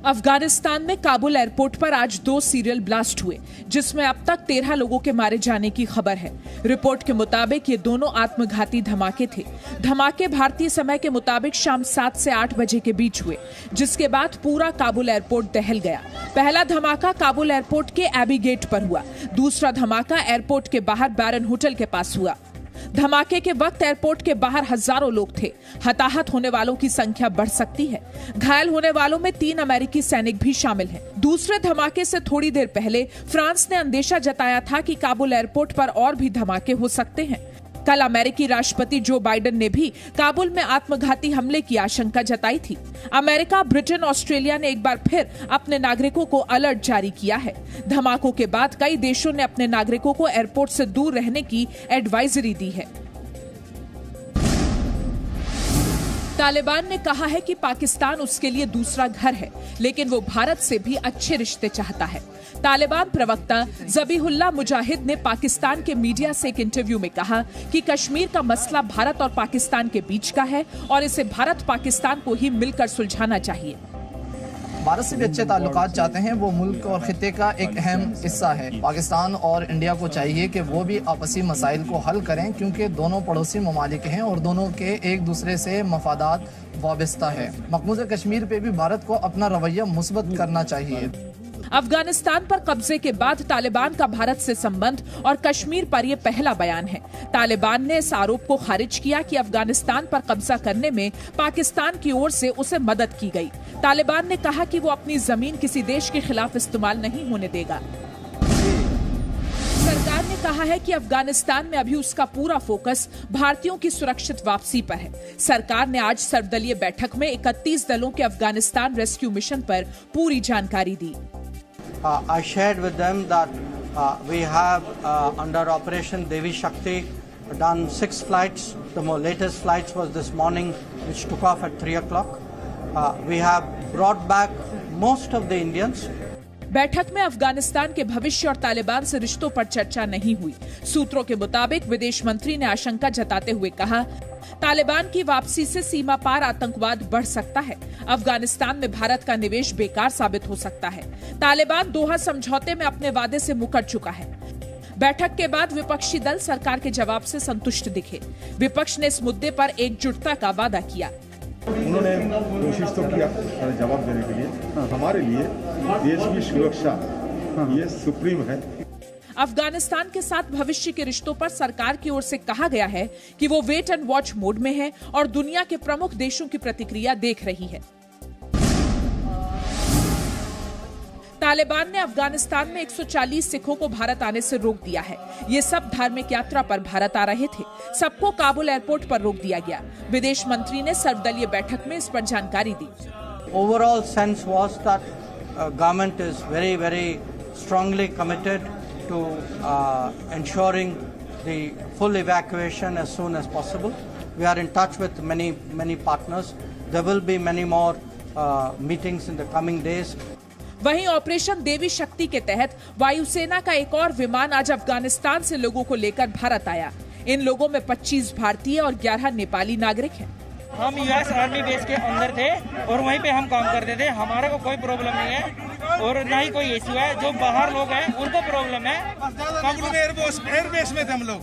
अफगानिस्तान में काबुल एयरपोर्ट पर आज 2 सीरियल ब्लास्ट हुए, जिसमें अब तक 13 लोगों के मारे जाने की खबर है। रिपोर्ट के मुताबिक ये दोनों आत्मघाती धमाके थे। धमाके भारतीय समय के मुताबिक शाम 7 से 8 बजे के बीच हुए, जिसके बाद पूरा काबुल एयरपोर्ट दहल गया। पहला धमाका काबुल एयरपोर्ट के एबी गेट पर हुआ। दूसरा धमाका एयरपोर्ट के बाहर बैरन होटल के पास हुआ। धमाके के वक्त एयरपोर्ट के बाहर हजारों लोग थे। हताहत होने वालों की संख्या बढ़ सकती है। घायल होने वालों में 3 अमेरिकी सैनिक भी शामिल हैं। दूसरे धमाके से थोड़ी देर पहले फ्रांस ने अंदेशा जताया था कि काबुल एयरपोर्ट पर और भी धमाके हो सकते हैं। कल अमेरिकी राष्ट्रपति जो बाइडेन ने भी काबुल में आत्मघाती हमले की आशंका जताई थी। अमेरिका, ब्रिटेन, ऑस्ट्रेलिया ने एक बार फिर अपने नागरिकों को अलर्ट जारी किया है। धमाकों के बाद कई देशों ने अपने नागरिकों को एयरपोर्ट से दूर रहने की एडवाइजरी दी है। तालिबान ने कहा है कि पाकिस्तान उसके लिए दूसरा घर है, लेकिन वो भारत से भी अच्छे रिश्ते चाहता है। तालिबान प्रवक्ता ज़बीहुल्लाह मुजाहिद ने पाकिस्तान के मीडिया से एक इंटरव्यू में कहा कि कश्मीर का मसला भारत और पाकिस्तान के बीच का है और इसे भारत पाकिस्तान को ही मिलकर सुलझाना चाहिए। भारत से भी अच्छे ताल्लुकात चाहते हैं, वो मुल्क और खित्ते का एक अहम हिस्सा है। पाकिस्तान और इंडिया को चाहिए कि वो भी आपसी मसाइल को हल करें, क्योंकि दोनों पड़ोसी ममालिक हैं और दोनों के एक दूसरे से मफादात वाबस्ता है। मकबूजा कश्मीर पे भी भारत को अपना रवैया मुस्बत करना चाहिए। अफगानिस्तान पर कब्जे के बाद तालिबान का भारत से संबंध और कश्मीर पर यह पहला बयान है। तालिबान ने इस आरोप को खारिज किया कि अफगानिस्तान पर कब्जा करने में पाकिस्तान की ओर से उसे मदद की गई। तालिबान ने कहा कि वो अपनी जमीन किसी देश के खिलाफ इस्तेमाल नहीं होने देगा। सरकार ने कहा है कि अफगानिस्तान में अभी उसका पूरा फोकस भारतीयों की सुरक्षित वापसी पर है। सरकार ने आज सर्वदलीय बैठक में 31 दलों के अफगानिस्तान रेस्क्यू मिशन पर पूरी जानकारी दी। I shared with them that we have under Operation Devi Shakti done 6 flights. The latest flights was this morning, which took off at 3 o'clock. We have brought back most of the Indians. बैठक में अफगानिस्तान के भविष्य और तालिबान से रिश्तों पर चर्चा नहीं हुई। सूत्रों के मुताबिक विदेश मंत्री ने आशंका जताते हुए कहा, तालिबान की वापसी से सीमा पार आतंकवाद बढ़ सकता है। अफगानिस्तान में भारत का निवेश बेकार साबित हो सकता है। तालिबान दोहा समझौते में अपने वादे से मुकर चुका है। बैठक के बाद विपक्षी दल सरकार के जवाब से संतुष्ट दिखे। विपक्ष ने इस मुद्दे पर एकजुटता का वादा किया। उन्होंने कोशिश तो किया जवाब देने के लिए। हमारे लिए देश की सुरक्षा ये सुप्रीम है। अफगानिस्तान के साथ भविष्य के रिश्तों पर सरकार की ओर से कहा गया है कि वो वेट एंड वॉच मोड में है और दुनिया के प्रमुख देशों की प्रतिक्रिया देख रही है। तालिबान ने अफगानिस्तान में 140 सिखों को भारत आने से रोक दिया है। ये सब धार्मिक यात्रा पर भारत आ रहे थे। सबको काबुल एयरपोर्ट पर रोक दिया गया। विदेश मंत्री ने सर्वदलीय बैठक में इस पर जानकारी दी। Overall sense was that government is very strongly committed to ensuring the full evacuation as soon as possible. We are in touch with many partners. There will be many more meetings in the coming days. वहीं operation देवी शक्ति के तहत वायुसेना का एक और विमान आज अफगानिस्तान से लोगों को लेकर भारत आया। इन लोगों में 25 भारतीय और 11 नेपाली नागरिक हैं। हम यूएस आर्मी बेस के अंदर थे और वहीं पे हम काम करते थे। हमारे को कोई प्रॉब्लम नहीं है और ना ही कोई इश्यू है। जो बाहर लोग हैं उनको प्रॉब्लम है। हम लोग एयरबेस में थे, हम लोग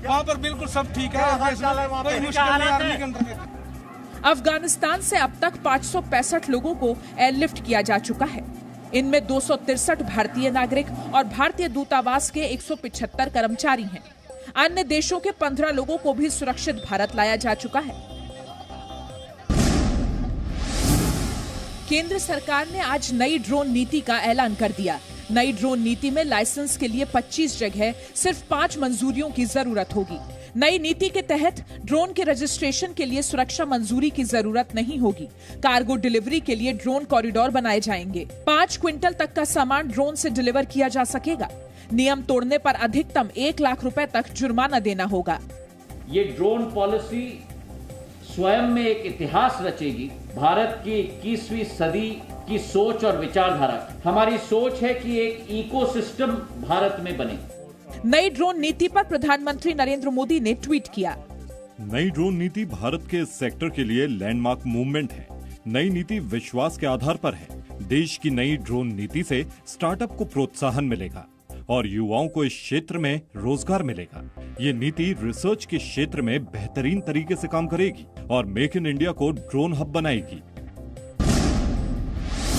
वहाँ पर बिल्कुल सब ठीक है। कोई मुश्किल नहीं, आर्मी के अंदर में। अफगानिस्तान से अब तक 565 लोगों को एयरलिफ्ट किया जा चुका है। इनमें 263 भारतीय नागरिक और भारतीय दूतावास के 175 कर्मचारी हैं। अन्य देशों के 15 लोगों को भी सुरक्षित भारत लाया जा चुका है। केंद्र सरकार ने आज नई ड्रोन नीति का ऐलान कर दिया। नई ड्रोन नीति में लाइसेंस के लिए 25 जगह सिर्फ 5 मंजूरियों की जरूरत होगी। नई नीति के तहत ड्रोन के रजिस्ट्रेशन के लिए सुरक्षा मंजूरी की जरूरत नहीं होगी। कार्गो डिलीवरी के लिए ड्रोन कॉरिडोर बनाए जाएंगे। 5 क्विंटल तक का सामान ड्रोन से डिलीवर किया जा सकेगा। नियम तोड़ने पर अधिकतम 1 लाख रुपए तक जुर्माना देना होगा। ये ड्रोन पॉलिसी स्वयं में एक इतिहास रचेगी। भारत की 21वीं सदी की सोच और विचारधारा। हमारी सोच है कि एक इकोसिस्टम भारत में बने। नई ड्रोन नीति पर प्रधानमंत्री नरेंद्र मोदी ने ट्वीट किया। नई ड्रोन नीति भारत के इस सेक्टर के लिए लैंडमार्क मूवमेंट है। नई नीति विश्वास के आधार पर है। देश की नई ड्रोन नीति से स्टार्टअप को प्रोत्साहन मिलेगा और युवाओं को इस क्षेत्र में रोजगार मिलेगा। ये नीति रिसर्च के क्षेत्र में बेहतरीन तरीके से काम करेगी और मेक इन इंडिया को ड्रोन हब बनाएगी।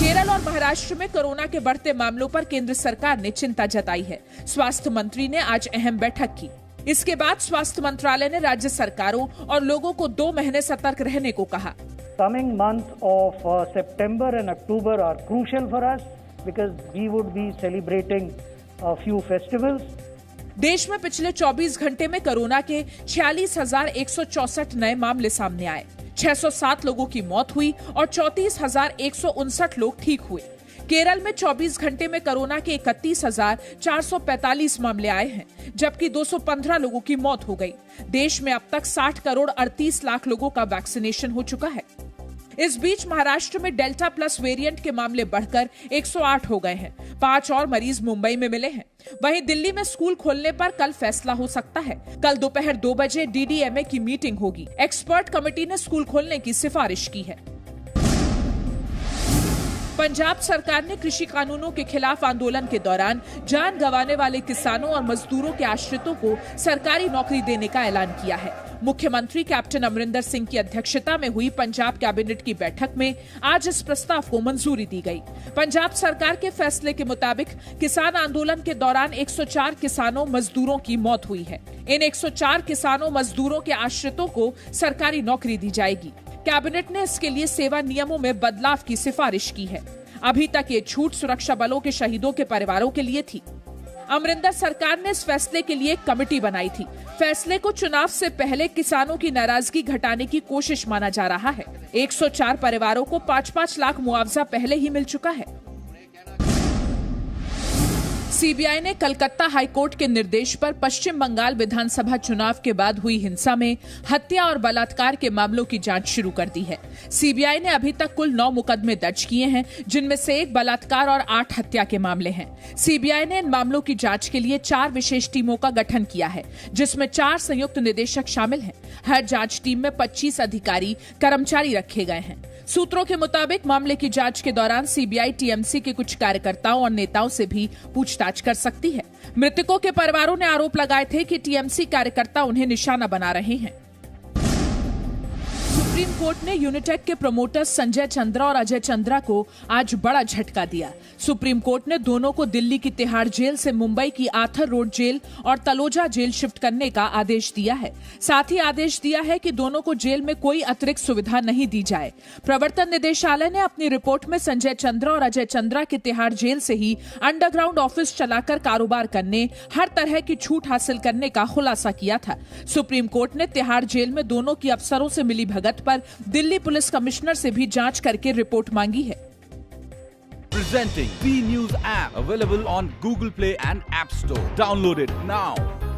केरल और महाराष्ट्र में कोरोना के बढ़ते मामलों पर केंद्र सरकार ने चिंता जताई है। स्वास्थ्य मंत्री ने आज अहम बैठक की। इसके बाद स्वास्थ्य मंत्रालय ने राज्य सरकारों और लोगों को 2 महीने सतर्क रहने को कहा। Coming month of September and October are crucial for us because we would be celebrating a few festivals. देश में पिछले 24 घंटे में कोरोना के 46,164 नए मामले सामने आए। 607 लोगों की मौत हुई और 34,159 लोग ठीक हुए। केरल में 24 घंटे में कोरोना के 31,445 मामले आए हैं, जबकि 215 लोगों की मौत हो गई। देश में अब तक 60 करोड़ 38 लाख लोगों का वैक्सीनेशन हो चुका है। इस बीच महाराष्ट्र में डेल्टा प्लस वेरिएंट के मामले बढ़कर 108 हो गए हैं। 5 और मरीज मुंबई में मिले हैं। वहीं दिल्ली में स्कूल खोलने पर कल फैसला हो सकता है। कल दोपहर 2 बजे DDMA की मीटिंग होगी। एक्सपर्ट कमेटी ने स्कूल खोलने की सिफारिश की है। पंजाब सरकार ने कृषि कानूनों के खिलाफ आंदोलन के दौरान जान गंवाने वाले किसानों और मजदूरों के आश्रितों को सरकारी नौकरी देने का ऐलान किया है। मुख्यमंत्री कैप्टन अमरिंदर सिंह की अध्यक्षता में हुई पंजाब कैबिनेट की बैठक में आज इस प्रस्ताव को मंजूरी दी गई। पंजाब सरकार के फैसले के मुताबिक किसान आंदोलन के दौरान 104 किसानों मजदूरों की मौत हुई है। इन 104 किसानों मजदूरों के आश्रितों को सरकारी नौकरी दी जाएगी। कैबिनेट ने इसके लिए सेवा नियमों में बदलाव की सिफारिश की है। अभी तक ये छूट सुरक्षा बलों के शहीदों के परिवारों के लिए थी। अमरिंदर सरकार ने इस फैसले के लिए एक कमेटी बनाई थी। फैसले को चुनाव से पहले किसानों की नाराजगी घटाने की कोशिश माना जा रहा है। 104 परिवारों को 5-5 लाख मुआवजा पहले ही मिल चुका है। सीबीआई ने कलकत्ता हाईकोर्ट के निर्देश पर पश्चिम बंगाल विधानसभा चुनाव के बाद हुई हिंसा में हत्या और बलात्कार के मामलों की जांच शुरू कर दी है। सीबीआई ने अभी तक कुल 9 मुकदमे दर्ज किए हैं, जिनमें से 1 बलात्कार और 8 हत्या के मामले हैं। सीबीआई ने इन मामलों की जांच के लिए 4 विशेष टीमों का गठन किया है, जिसमें 4 संयुक्त निदेशक शामिल हैं। हर जांच टीम में 25 अधिकारी कर्मचारी रखे गए हैं। सूत्रों के मुताबिक मामले की जांच के दौरान सीबीआई टीएमसी के कुछ कार्यकर्ताओं और नेताओं से भी पूछताछ कर सकती है। मृतकों के परिवारों ने आरोप लगाए थे कि टीएमसी कार्यकर्ता उन्हें निशाना बना रहे हैं। सुप्रीम कोर्ट ने यूनिटेक के प्रमोटर्स संजय चंद्रा और अजय चंद्रा को आज बड़ा झटका दिया। सुप्रीम कोर्ट ने दोनों को दिल्ली की तिहाड़ जेल से मुंबई की आर्थर रोड जेल और तलोजा जेल शिफ्ट करने का आदेश दिया है। साथ ही आदेश दिया है कि दोनों को जेल में कोई अतिरिक्त सुविधा नहीं दी जाए। प्रवर्तन निदेशालय ने अपनी रिपोर्ट में संजय चंद्रा और अजय चंद्रा की तिहाड़ जेल से ही अंडरग्राउंड ऑफिस चलाकर कारोबार करने, हर तरह की छूट हासिल करने का खुलासा किया था। सुप्रीम कोर्ट ने तिहाड़ जेल में दोनों की अफसरों से मिली भगत पर दिल्ली पुलिस कमिश्नर से भी जांच करके रिपोर्ट मांगी है। Presenting B News app available on Google Play and App Store. Download it now.